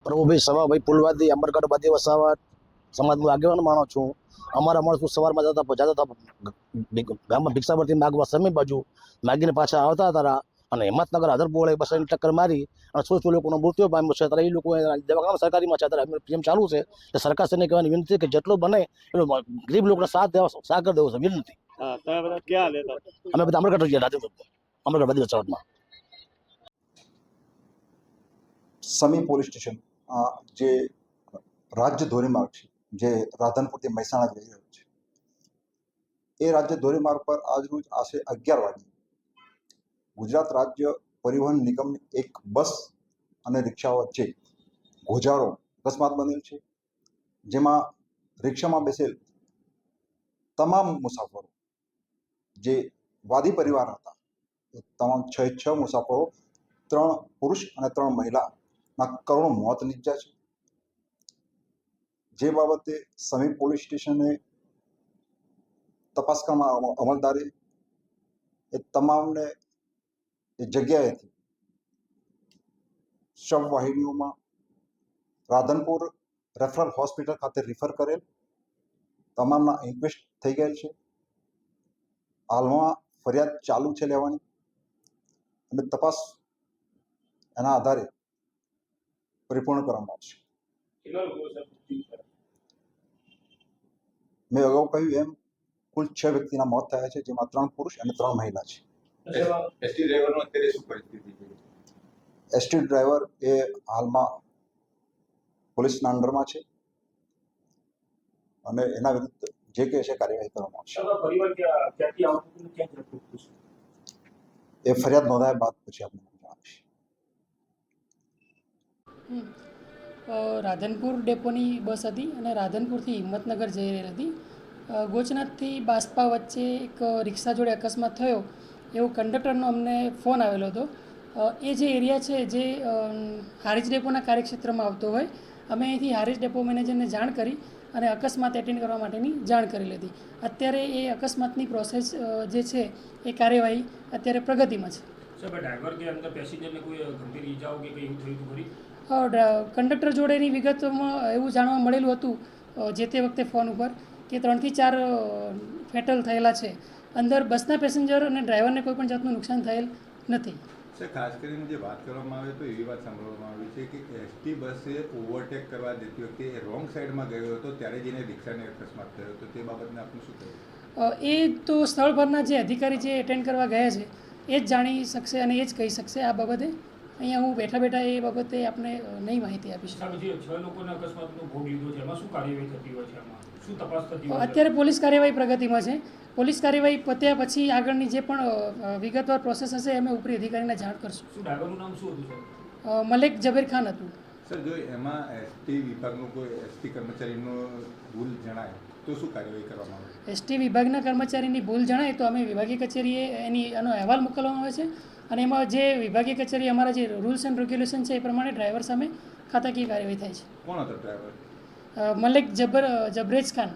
પ્રભુભાઈ સવાભાઈ પુલવાદી અમરગઢ બાદી વસાવા સમાજનું આગેવાન માણો છું. અમારા માણસો સવારમાં જતા ગામમાં ભિક્ષા પરથી માગવા સમી બાજુ માગીને પાછા આવતા હતા અને હિંમતનગર આધરપુર બસની ટક્કર મારી અને શું લોકોનો મૃત્યુ પામ્યો છે. ત્યારે એ લોકો દવાખાના સરકારીમાં છે, અત્યારે પીએમ ચાલુ છે. એટલે સરકારશ્રીને કહેવાની વિનંતી કે જેટલું બને એટલું ગરીબ લોકોને સાથ દેવો છે વિનંતી. અમે બધા અમરગઢ રહીએ, અમરગઢ બાદી વસાવટમાં. સમી પોલીસ સ્ટેશન જે રાજ્ય ધોરીમાર્ગ છે, જે રાધનપુરથી મહેસાણા જઈ રહ્યો છે, એ રાજ્ય ધોરીમાર્ગ પર આજરોજ આશરે 11 વાગે ગુજરાત રાજ્ય પરિવહન નિગમની એક બસ અને રિક્ષા વચ્ચે ગોજારો અકસ્માત બનેલ છે, જેમાં રિક્ષામાં બેસેલ તમામ મુસાફરો જે વાદી પરિવાર હતા, એ તમામ 6 મુસાફરો 3 પુરુષ અને 3 મહિલાના કરુણ મોત નીપજ્યા છે. જે બાબતે સમી પોલીસ સ્ટેશને તપાસ કરવામાં અમલદારે એ તમામને એ જગ્યાએથી શવવાહિનીઓમાં રાધનપુર રેફરલ હોસ્પિટલ ખાતે રિફર કરેલ. તમામના ઇન્ક્વેસ્ટ થઈ ગયેલ છે. હાલમાં ફરિયાદ ચાલુ છે લેવાની, અને તપાસ એના આધારે પરિપૂર્ણ કરવામાં આવશે. મેં અગાઉ કહ્યું એમ કુલ 6 વ્યક્તિના મોત થયા છે, જેમાં 3 પુરુષ અને 3 મહિલા છે. એસટી ડ્રાઈવર એ હાલમાં પોલીસના અંડરમાં છે અને એના વિરુદ્ધ જે કે છે કાર્યવાહી કરવામાં આવશે. એ ફરિયાદ નોંધાયા બાદ પછી આપણે જણાવીશ. રાધનપુર ડેપોની બસ હતી અને રાધનપુરથી હિંમતનગર જઈ રહેલી હતી. ગોચનાથથી બાસ્પા વચ્ચે એક રિક્ષા જોડે અકસ્માત થયો એવો કંડક્ટરનો અમને ફોન આવેલો હતો. એ જે એરિયા છે જે હારીજ ડેપોના કાર્યક્ષેત્રમાં આવતો હોય, અમે અહીંથી હારીજ ડેપો મેનેજરને જાણ કરી અને અકસ્માત એટેન્ડ કરવા માટેની જાણ કરી લીધી. અત્યારે એ અકસ્માતની પ્રોસેસ જે છે એ કાર્યવાહી અત્યારે પ્રગતિમાં છે. ડ્રાઈવર કે અંદર પેસેન્જરને કોઈ ગંભીર ઈજાઓ કે કંઈ એવું થયું ખરી? કંડક્ટર જોડેની વિગતમાં એવું જાણવા મળેલું હતું જે તે વખતે ફોન ઉપર કે 3 થી 4 ફેટલ થયેલા છે. અંદર બસના પેસેન્જર અને ડ્રાઈવરને કોઈ પણ જાતનું નુકસાન થયેલ નથી. સર, ખાસ કરીને જે વાત કરવામાં આવે તો એવી વાત સાંભળવામાં આવી છે કે એસટી બસે ઓવરટેક કરવા જતી વખતે રોંગ સાઈડમાં ગયો હતો, ત્યારે જઈને રિક્ષાને અકસ્માત થયો હતો. તે બાબતને આપનું શું કહેવું? એ તો સ્થળ પરના જે અધિકારી જે એટેન્ડ કરવા ગયા છે એ જ જાણી શકશે અને એ જ કહી શકશે. આ બાબતે અહીંયા હું બેઠા એ બાબતે આપને નહીં માહિતી આપીશ. જે 6 લોકોને અકસ્માતનો ભોગ લીધો છે, એમાં શું કાર્યવાહી થતી હોય છે? આમાં શું તપાસ થતી હોય? અત્યારે પોલીસ કાર્યવાહી પ્રગતિમાં છે. પોલીસ કાર્યવાહી પત્યા પછી આગળની જે પણ વિગતવાર પ્રોસેસ હશે અમે ઉપરી અધિકારીને જાણ કરશું. શું ડ્રાઈવરનું નામ શું હતું સર? મલેક જબીર ખાન હતું. સર, જો એમાં એસટી વિભાગનો કોઈ એસટી કર્મચારીનો ભૂલ જણાય તો શું કાર્યવાહી કરવામાં આવે? એસટી વિભાગના કર્મચારીની ભૂલ જણાય તો અમે વિભાગીય કચેરીએ એનો અહેવાલ મોકલવામાં આવે છે અને એમાં જે વિભાગીય કચેરી અમારા જે રૂલ્સ એન્ડ રેગ્યુલેશન છે એ પ્રમાણે ડ્રાઈવર સામે ખાતાકીય કાર્યવાહી થાય છે. કોણ હતો ડ્રાઈવર? મલેક જબરેજ ખાન.